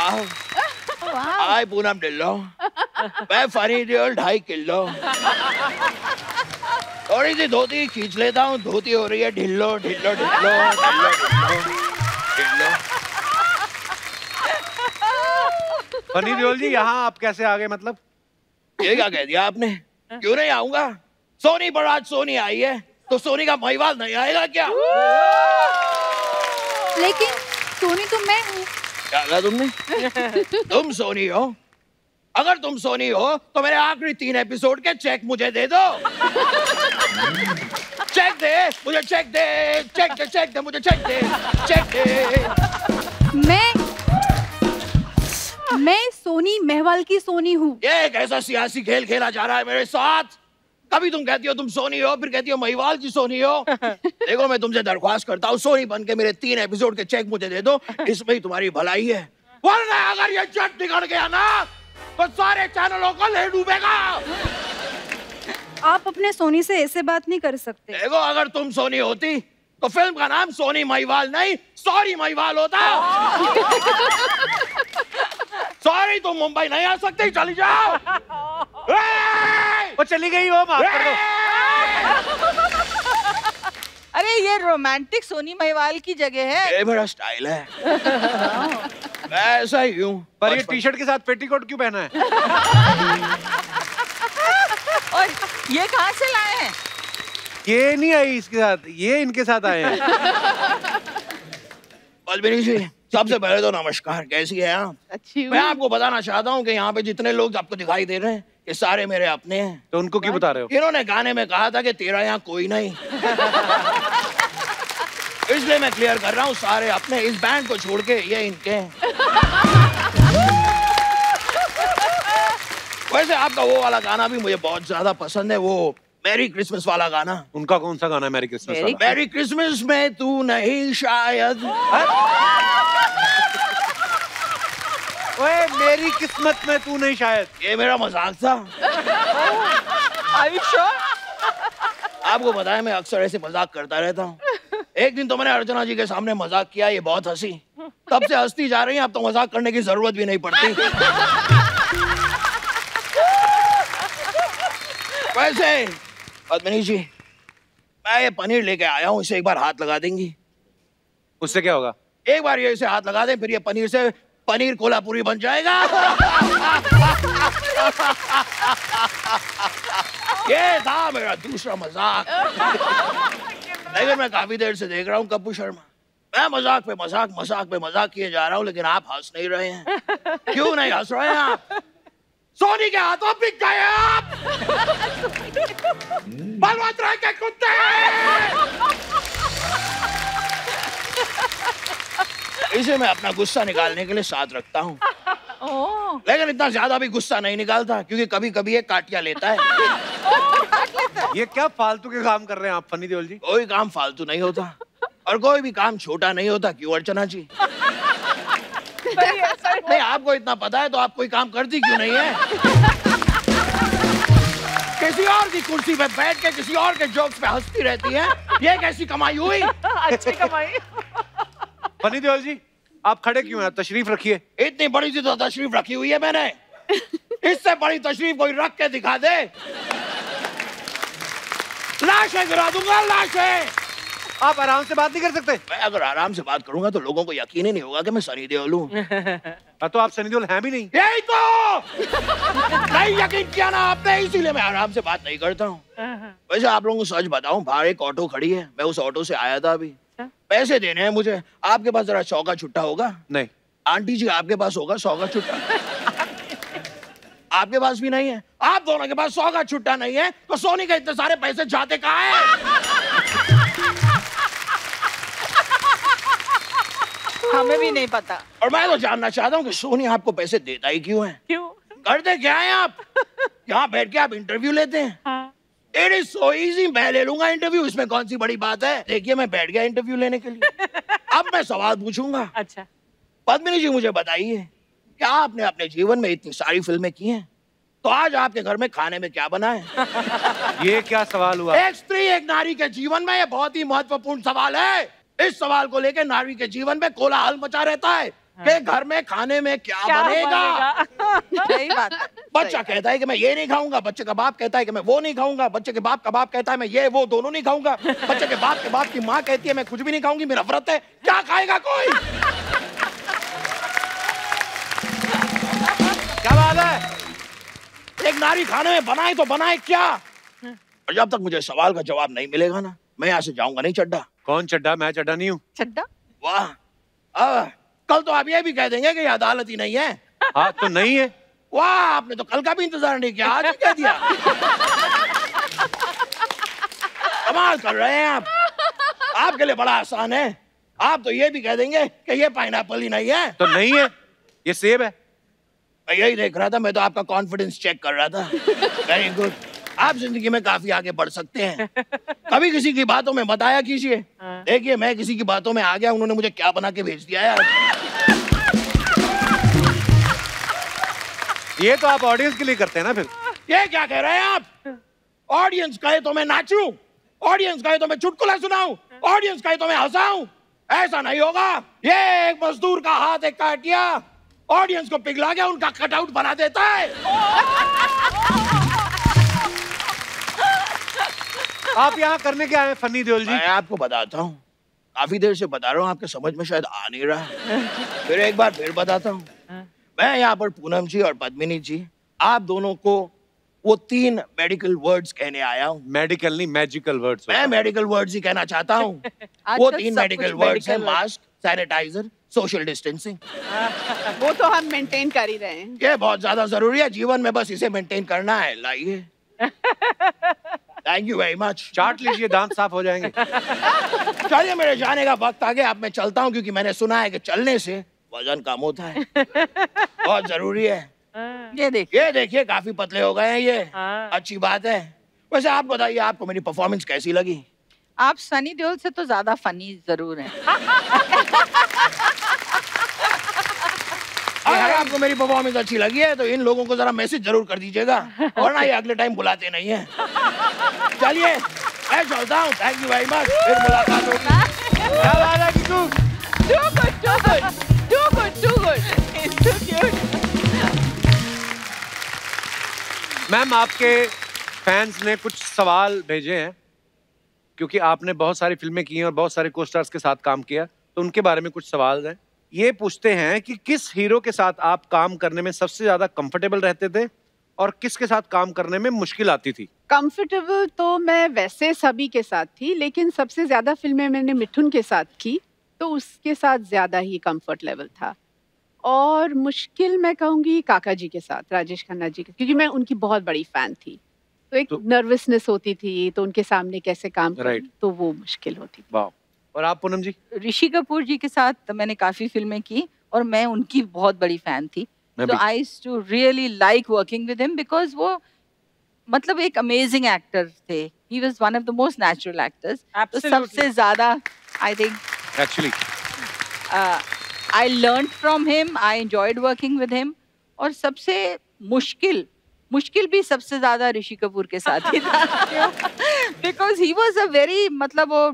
हाय पूनम ढिल्लो, मैं funny Deol 2.5 kilo. थोड़ी सी धोती खींच लेता हूँ, धोती हो रही है ढिल्लो ढिल्लो ढिल्लो ढिल्लो ढिल्लो। फनी देओल जी, यहाँ आप कैसे आ गए? मतलब ये क्या कह दिया आपने? क्यों नहीं आऊंगा? सोनी पर आज सोनी आई है, तो सोनी का महिवाल नहीं आएगा क्या? लेकिन सोनी तो मैं हूँ। क्या कहा तुमने? तुम सोनी हो? अगर तुम सोनी हो तो मेरे आखिरी 3 एपिसोड के चेक मुझे दे दो। चेक दे मुझे, चेक दे, चेक दे, चेक दे मुझे, चेक दे, चेक दे। मैं सोनी महवाल की सोनी हूँ। ये एक ऐसा सियासी खेल खेला जा रहा है मेरे साथ। कभी तुम कहती हो तुम सोनी हो, फिर कहती हो महिवाल की सोनी हो। देखो मैं तुमसे दरख्वास्त करता हूँ, सोनी बन के मेरे 3 एपिसोड के चेक मुझे दे दो, इसमें ही तुम्हारी भलाई है। वरना अगर ये जट बिगड़ गया ना तो सारे चैनलों को ले डूबेगा। आप अपने सोनी से ऐसे बात नहीं कर सकते। देखो अगर तुम सोनी होती तो फिल्म का नाम सोनी महिवाल नहीं, सॉरी महिवाल होता। सॉरी तुम मुंबई नहीं आ सकती, चली जाओ। वो चली गई, वो माफ कर दो। अरे ये रोमांटिक सोनी महिवाल की जगह है। ये मेरा स्टाइल है। मैं ऐसा ही हूँ। पर ये टी-शर्ट के साथ पेटीकोट क्यों पहना है? और ये कहाँ से लाए हैं? ये नहीं आई इसके साथ, ये इनके साथ आए हैं। पद्मिनी जी, सबसे पहले तो नमस्कार, कैसी है आप? अच्छी हूँ। मैं आपको बताना चाहता हूँ कि यहाँ पे जितने लोग आपको दिखाई दे रहे हैं ये सारे मेरे अपने हैं। तो उनको क्यों बता रहे हो? इन्होंने गाने में कहा था कि तेरा यहाँ कोई नहीं। इसलिए मैं क्लियर कर रहा हूँ, सारे अपने, इस बैंड को छोड़ के ये इनके हैं। वैसे आपका वो वाला गाना भी मुझे बहुत ज्यादा पसंद है, वो मैरी क्रिसमस वाला गाना। उनका कौन सा गाना है मैरी क्रिसमस वाला? मैरी क्रिसमस में तू नहीं शायद। ओए, मेरी किस्मत में तू नहीं शायद। ये मेरा मजाक था। Are you sure? आपको बताया मैं अक्सर ऐसे मजाक करता रहता हूँ। एक दिन तो मैंने अर्चना जी के सामने मजाक किया, ये बहुत हंसी। तब से हंसती जा रही है, अब तो मजाक करने की जरूरत भी नहीं पड़ती। वैसे पद्मिनी जी, मैं ये पनीर लेके आया हूँ, इसे एक बार हाथ लगा देंगी? उससे क्या होगा? एक बार ये इसे हाथ लगा दे, फिर ये पनीर से पनीर कोल्हापुरी बन जाएगा। ये था मेरा दूसरा मजाक। लेकिन मैं काफी देर से देख रहा हूँ कप्पू शर्मा, मैं मजाक पे मजाक, मजाक पे मजाक किए जा रहा हूँ, लेकिन आप हंस नहीं रहे हैं। क्यों नहीं हंस रहे हैं आप? सोनी के हाथों बिक गए आप। बलवंतराय के कुत्ते। इसे मैं अपना गुस्सा निकालने के लिए साथ रखता हूँ, लेकिन इतना ज्यादा भी गुस्सा नहीं निकालता, क्योंकि कभी कभी ये काटिया लेता है। ये क्या फालतू के काम कर रहे हैं आप फनी देओल जी? कोई काम फालतू नहीं होता और कोई भी काम छोटा नहीं होता, क्यों अर्चना जी? नहीं, आपको इतना पता है तो आप कोई काम करती क्यों नहीं है? किसी और की कुर्सी पे बैठ के किसी और के जोक्स पे हंसती रहती है, ये कैसी कमाई हुई? अच्छी कमाई। फनी देओल जी, आप खड़े क्यों हैं? तशरीफ रखिए। इतनी बड़ी सी तो तशरीफ रखी हुई है मैंने, इससे बड़ी तशरीफ कोई रख के दिखा दे, लाशें गिरा दूंगा, लाशें। आप आराम से बात नहीं कर सकते? मैं अगर आराम से बात करूंगा तो लोगों को यकीन ही नहीं होगा कि मैं सनी देओल हूँ। तो आप सनी देओल हैं भी नहीं। यही तो नहीं यकीन किया ना आपने, इसीलिए मैं आराम से बात नहीं करता हूँ। वैसे आप लोगों को सच बताऊं, बाहर एक ऑटो खड़ी है, मैं उस ऑटो से आया था अभी। पैसे देने हैं मुझे, आपके पास जरा 100 का छुट्टा होगा? नहीं। आंटी जी आपके पास होगा 100 का छुट्टा? आपके पास भी नहीं है? आप दोनों के पास 100 का छुट्टा नहीं है तो सोनी के इतने सारे पैसे जाते कहाँ हैं? हमें भी नहीं पता। और मैं तो जानना चाहता हूँ कि सोनी आपको पैसे देता ही क्यों है? क्यों? करते क्या है आप? यहाँ बैठ के आप इंटरव्यू लेते हैं। हाँ। It is so easy, मैं ले लूंगा इंटरव्यू, इसमें कौन सी बड़ी बात है? देखिए मैं बैठ गया इंटरव्यू लेने के लिए। अब मैं सवाल पूछूंगा। अच्छा। पद्मिनी जी मुझे बताइए, क्या आपने अपने जीवन में इतनी सारी फिल्में की हैं, तो आज आपके घर में खाने में क्या बना है? ये क्या सवाल हुआ? एक स्त्री एक नारी के जीवन में ये बहुत ही महत्वपूर्ण सवाल है। इस सवाल को लेकर नारी के जीवन में कोलाहल मचा रहता है। कि घर में खाने में क्या बनेगा। सही बात है। बच्चा कहता है कि मैं ये नहीं खाऊंगा, बच्चे का बाप कहता है कि मैं वो नहीं खाऊंगा, बच्चे के बाप का बाप कहता है मैं ये वो दोनों नहीं खाऊंगा, बच्चे के बाप की माँ कहती है मैं कुछ भी नहीं खाऊंगी, मेरा व्रत है। क्या खाएगा कोई? क्या बात है? एक नारी खाने में बनाए तो बनाए क्या? और जब तक मुझे सवाल का जवाब नहीं मिलेगा ना, मैं यहाँ से जाऊंगा नहीं। चड्डा कौन चड्डा? मैं चड्डा नहीं हूँ। चड्डा? वाह, कल तो आप ये भी कह देंगे कि ये अदालत ही नहीं है। हाँ तो नहीं है। वाह, आपने तो कल का भी इंतजार नहीं किया, आज ही कह दिया। कमाल कर रहे हैं आप। आपके लिए बड़ा आसान है, आप तो ये भी कह देंगे कि ये पाइनएप्पल ही नहीं है। तो नहीं है, ये सेब है। मैं यही देख रहा था, मैं तो आपका कॉन्फिडेंस चेक कर रहा था। वेरी गुड, आप जिंदगी में काफी आगे बढ़ सकते हैं। कभी किसी की बातों में बताया कीजिए। देखिए मैं किसी की बातों में आ गया, उन्होंने मुझे क्या बना के भेज दिया यार। ये तो आप ऑडियंस के लिए करते हैं ना फिर। ये क्या कह रहे हैं आप? ऑडियंस कहे तो मैं नाचूं, ऑडियंस कहे तो मैं चुटकुला सुनाऊं, ऑडियंस कहे तो मैं हंसाऊं। ऐसा नहीं होगा। ये एक मजदूर का हाथ एक काटिया, ऑडियंस को पिघला गया, उनका कटआउट बना देता है। आप यहाँ करने क्या आए फन्नी देओल जी? मैं आपको बताता हूँ, काफी देर से बता रहा हूँ, आपके समझ में शायद आ नहीं रहा। फिर एक बार फिर बताता हूँ। मैं यहाँ पर पूनम जी और पद्मिनी जी, आप दोनों को वो 3 मेडिकल वर्ड्स कहने आया हूँ। मेडिकल नहीं, मैजिकल वर्ड्स। मैं मेडिकल वर्ड्स ही कहना चाहता हूँ। वो आजकल 3 सब मेडिकल कुछ वर्ड्स हैं, medical words। Mask, sanitiser, social distancing. वो तो हम मेंटेन कर ही रहे हैं। ये बहुत ज्यादा जरूरी है जीवन में, बस इसे मेंटेन करना है। लाइए। Thank you very much. चाट लीजिए, दांत साफ हो जाएंगे। चलिए मेरे जाने का वक्त आ गया, अब मैं चलता हूँ, क्योंकि मैंने सुना है कि चलने से वजन कम होता है, बहुत जरूरी है। ये देखिए, ये देखिए काफी पतले हो गए हैं ये। अच्छी बात है। वैसे आप बताइए, आपको मेरी परफॉर्मेंस कैसी लगी? आप सनी देओल से तो ज्यादा फनी जरूर हैं। अगर आपको मेरी परफॉर्मेंस अच्छी लगी है तो इन लोगों को जरा मैसेज जरूर कर दीजिएगा, वरना ये अगले टाइम बुलाते नहीं है। चलिए मैं चलता हूँ, थैंक यू वेरी मच, फिर मुलाकात होगी। क्या बात है Kittu? Too good, too good, too good, too good. It's too cute. Ma'am, आपके फैंस ने कुछ सवाल भेजे हैं, क्योंकि आपने बहुत सारी फिल्में की हैं और बहुत सारे को स्टार्स के साथ काम किया, तो उनके बारे में कुछ सवाल हैं। ये पूछते हैं कि किस हीरो के साथ आप काम करने में सबसे ज्यादा कंफर्टेबल रहते थे और किसके साथ काम करने में मुश्किल आती थी? कंफर्टेबल तो मैं वैसे सभी के साथ थी, लेकिन सबसे ज्यादा फिल्में मैंने मिठुन के साथ की, तो उसके साथ ज्यादा ही कंफर्ट लेवल था। और मुश्किल मैं कहूँगी काका जी के साथ, राजेश खन्ना जी के, क्योंकि मैं उनकी बहुत बड़ी फैन थी, तो एक नर्वसनेस होती थी, तो उनके सामने कैसे काम करूं, तो वो मुश्किल होती थी। वाह। और आप पूनम जी? ऋषि कपूर जी के साथ मैंने काफी फिल्में की और मैं उनकी बहुत बड़ी फैन थी। So I used to really like working with him because वो मतलब एक amazing actor थे. He was one of the most natural actors. तो सबसे ज़्यादा I think Actually I learned from him. I enjoyed working with him. और सबसे मुश्किल भी सबसे ज़्यादा ऋषि कपूर के साथ ही था because he was a very मतलब वो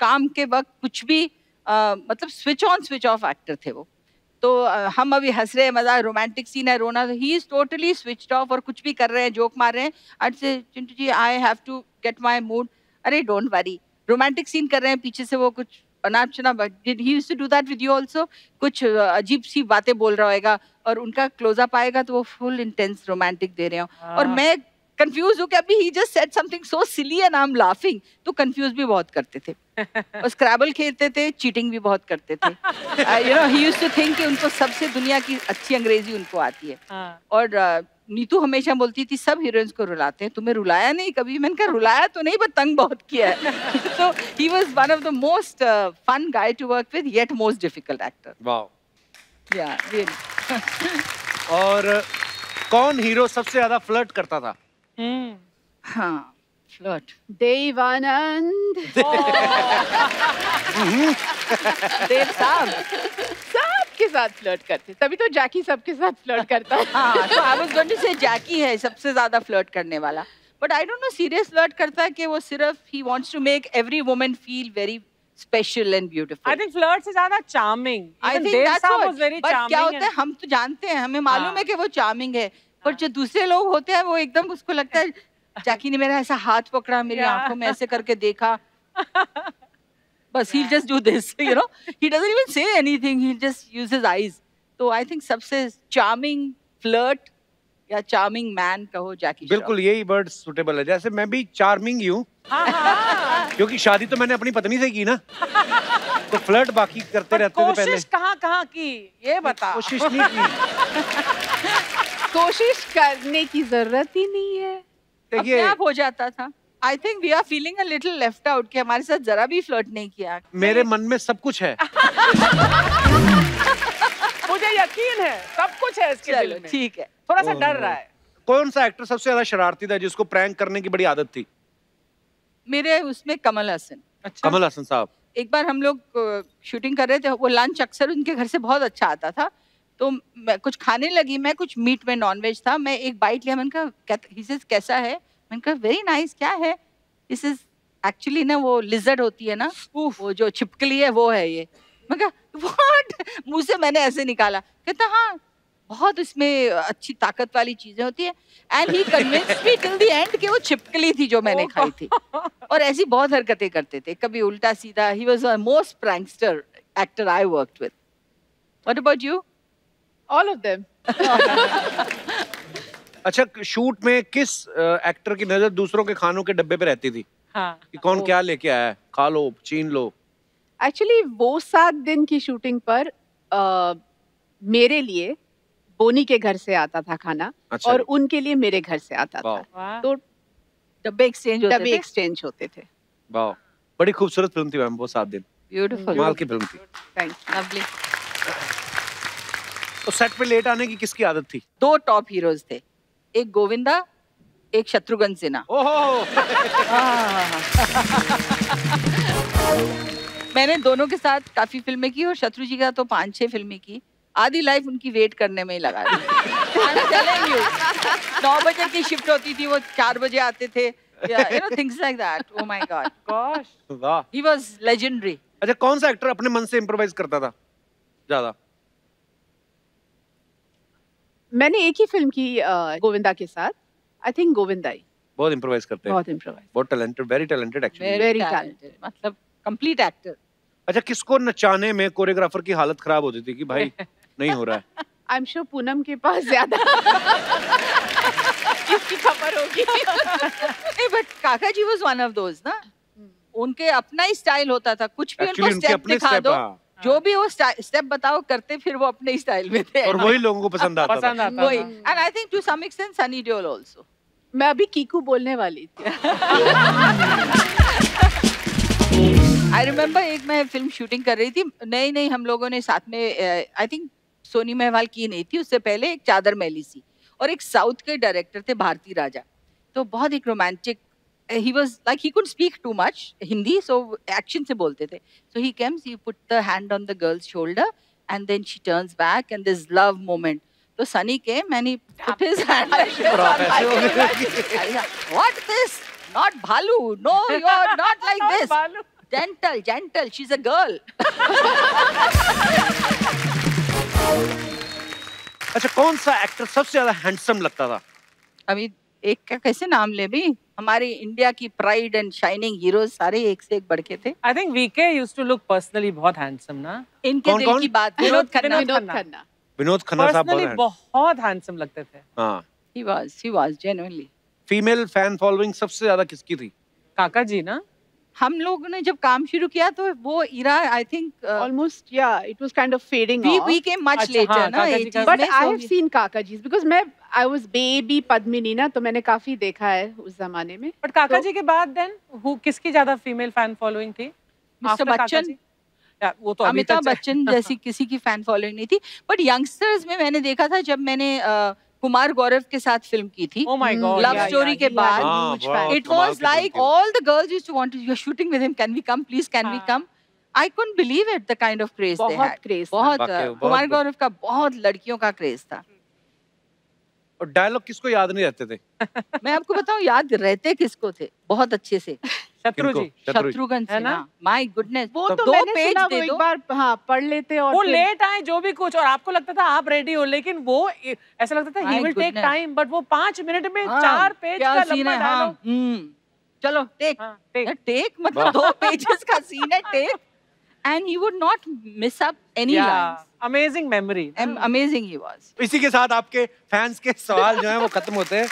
काम के वक्त कुछ भी मतलब switch on switch off actor थे वो। तो हम अभी हंस रहे हैं, मजा रोमांटिक सीन है, रोना, he is totally switched off और कुछ भी कर रहे हैं, जोक मार रहे हैं, I say Chintu ji I have to get my mood, अरे डोंट वरी, रोमांटिक सीन कर रहे हैं, पीछे से वो कुछ अनाप शनाप, did he used to do that with you also, कुछ अजीब सी बातें बोल रहा होगा और उनका क्लोजअप आएगा तो वो फुल इंटेंस रोमांटिक दे रहे हो और मैं कंफ्यूज हूँ कि अभी ही just said something so silly and I am laughing, तो कंफ्यूज भी बहुत करते थे और स्क्रैबल खेलते थे, चीटिंग भी बहुत करते थे। You know he used to think कि उनको सबसे दुनिया की अच्छी अंग्रेजी उनको आती है। और नीतू हमेशा बोलती थी सब हीरोइंस को रुलाते हैं, तुम्हें रुलाया नहीं कभी? मैंने कहा रुलाया तो नहीं, पर तंग बहुत किया है। तो he was one of the most fun guy to work with, yet most difficult actor. वाह। Yeah really. और कौन हीरो सबसे ज्यादा फ्लर्ट करता था? हाँ, फ्लर्ट देवानंद। देव साहब सबके साथ फ्लर्ट करते, तभी तो जैकी सबके साथ फ्लर्ट करता है। हाँ, तो आई वाज गोइंग टू से जैकी है सबसे ज्यादा फ्लर्ट करने वाला, but I don't know serious flirt करता है कि वो सिर्फ ही wants to make every woman feel very special and beautiful. I think flirt से ज्यादा charming. I Even think Dev that's साहब what. was very But charming. क्या होता है, हम तो जानते हैं, हमें मालूम हाँ. है कि वो charming है, पर जो दूसरे लोग होते हैं वो एकदम उसको लगता है जैकी ने मेरा ऐसा हाथ पकड़ा, मेरी Yeah. आंखों में ऐसे करके देखा, बस he'll just do this, you know. He doesn't even say anything, he'll just use his eyes. तो I think सबसे charming flirt या charming man कहो जैकी श्रॉफ. बिल्कुल यही वर्ड सुटेबल है। जैसे मैं भी चार्मिंग ही हूँ, हाँ. क्योंकि शादी तो मैंने अपनी पत्नी से की ना, तो फ्लर्ट बाकी करते रहते थे पहले। कोशिश कहाँ की ये बता। कोशिश नहीं की। कोशिश करने की जरूरत ही नहीं है, अपने आप हो जाता था। I think we are feeling a little left out कि हमारे साथ जरा भी फ्लर्ट नहीं किया। मेरे मन में सब कुछ है। मुझे यकीन है सब कुछ है इसके दिल में। ठीक है, थोड़ा सा डर रहा है। कौन सा एक्टर सबसे ज्यादा शरारती था जिसको प्रैंक करने की बड़ी आदत थी? मेरे उसमें कमल हसन। अच्छा। कमल हसन साहब। एक बार हम लोग शूटिंग कर रहे थे, वो लंच अक्सर उनके घर से बहुत अच्छा आता था, तो मैं कुछ खाने लगी, मैं कुछ मीट में नॉनवेज था, मैं एक बाइट लिया, मैंने कहा ही सेज कैसा है, मैंने कहा वेरी नाइस, क्या है, दिस इज एक्चुअली ना वो लिजर्ड होती है ना, वो जो छिपकली है वो है ये। मैं कहा व्हाट, मुंह से मैंने ऐसे निकाला, कहता हाँ बहुत इसमें अच्छी ताकत वाली चीजें होती है, and he convinced me till the end कि वो छिपकली थी जो मैंने खाई थी। और ऐसी बहुत हरकतें करते थे, कभी उल्टा सीधा। He was the most prankster actor I worked with. What about you? All of them. अच्छा, शूट में किस एक्टर की नजर दूसरों के खानों के डब्बे पे रहती थी? हाँ। कि कौन क्या लेके आया है, खा लो, छीन लो। एक्चुअली वो 7 दिन की शूटिंग पर मेरे लिए बोनी के घर से आता था खाना, अच्छा। और उनके लिए मेरे घर से आता था, वाह। तो डब्बे एक्सचेंज होते डब्बे थे। एक्सचेंज होते थे। वाह, बड़ी खूबसूरत फिल्म थी मैम वो 7 दिन। ब्यूटीफुल, कमाल की फिल्म थी। Thank you. लवली। तो सेट पे लेट आने की किसकी आदत थी? 2 टॉप हीरोज थे, एक गोविंदा, एक शत्रुघ्न सिन्हा। ओहो। मैंने दोनों के साथ काफी फिल्में की, और शत्रु जी का तो 5-6 फिल्में की। आधी लाइफ उनकी वेट करने में ही लगा दी। I'm telling you, 9 बजे की शिफ्ट होती थी, वो 4 बजे आते थे, you know, things like that. Oh my God, Gosh. वाह। he was legendary. अच्छा, कौन सा एक्टर अपने मन से इम्प्रोवाइज करता था ज्यादा? मैंने एक ही फिल्म की गोविंदा के साथ, आई थिंक गोविंदा ही बहुत इम्प्रोवाइज करते हैं। बहुत इम्प्रोवाइज। बहुत talented, very talented actually. Very talented. मतलब complete actor. अच्छा, किसको नचाने में कोरियोग्राफर की हालत खराब होती थी कि भाई नहीं हो रहा है? आई एम श्योर पूनम के पास ज्यादा इसकी खबर होगी। नहीं, but काका जी was one of those ना, उनके अपना ही स्टाइल होता था, कुछ भी Actually, उनको उनके स्टेप अपने दिखा step, दो, हाँ। जो भी वो स्टेप बताओ करते, फिर वो अपने स्टाइल में थे। और वही लोगों को पसंद आता पसंद था। आता वही, था। and I think to some extent Sunny Deol also. मैं अभी कीकू बोलने वाली थी। आई रिमेम्बर एक मैं फिल्म शूटिंग कर रही थी, नई हम लोगों ने साथ में, आई थिंक सोनी महवाल की नहीं थी, उससे पहले एक चादर मैली सी, और एक साउथ के डायरेक्टर थे भारती राजा, तो बहुत एक रोमांटिक, ही was like he could speak too much Hindi, so action से बोलते थे, so he comes, he put the hand on the girl's shoulder and then she turns back and this love moment, तो Sunny came and he put his hand like this on my face. What this? Not Bhalu. No, you're not like this. बालू। Gentle, she's a girl. अच्छा, कौन सा actor सबसे ज्यादा handsome लगता था? अभी एक का कैसे नाम ले भी, हमारे इंडिया की प्राइड एंड शाइनिंग हीरोज सारे एक से एक बढ़ के थे। I think VK used to look personally बहुत handsome ना। इनके कौन- दिल कौन? की बात, विनोद खन्ना। विनोद खन्ना। विनोद खन्ना साहब Personally बहुत handsome लगते थे। हाँ। He was genuinely. Female fan following सबसे ज्यादा किसकी थी? काका जी ना। हम लोगों ने जब काम शुरू किया तो वो era, I think Almost, yeah, it was kind of fading off. we came much अच्छा, later हाँ, ना, काका जी 80s का- But में, I so have seen काका जी's because I was baby Padmini ना, तो मैंने काफी देखा है उस जमाने में। But काका तो- जी के बाद then किसकी ज्यादा फीमेल फैन फॉलोइंग थी? Mr. After काका बच्चन, जी? या, वो तो अभी अमिताभ तक बच्चन जैसी किसी की फैन फॉलोइंग नहीं थी, बट यंगस्टर्स में मैंने देखा था जब मैंने कुमार गौरव के साथ फिल्म की थी, Oh my God. Love yeah, story yeah, के he बाद, had a हाँ, huge wow. fan. it कमाल was की फिल्म like थी। all the girls used to want to, you're shooting with him, can we come please, can we हाँ। come? I couldn't believe it, the kind of craze they बहुत had. craze था। बहुत वाकई, बहुत- कुमार गौरव का बहुत लड़कियों का क्रेज था। और डायलॉग किसको याद नहीं रहते थे? मैं आपको बताऊं, याद रहते किसको थे बहुत अच्छे से, शत्रुजी। शत्रुघ्न है ना? सिन्हा, माय गुडनेस, वो तो दो मैंने पेज सुना, दे वो एक दो। बार हाँ पढ़ लेते और वो फिर- लेट आए जो भी कुछ, और आपको लगता था आप रेडी हो, लेकिन वो ऐसा लगता था My he will take goodness. Time, but वो 5 मिनट में हाँ, 4 पेज क्या का सीन लंबा है, हाँ, डायलॉग। चलो टेक, हाँ, take. टेक मतलब 2 पेजेस का सीन है, take, and he would not miss up any lines. Amazing memory. Amazing he was. इसी के साथ आपके फैंस के सवाल जो हैं वो खत्म होते हैं।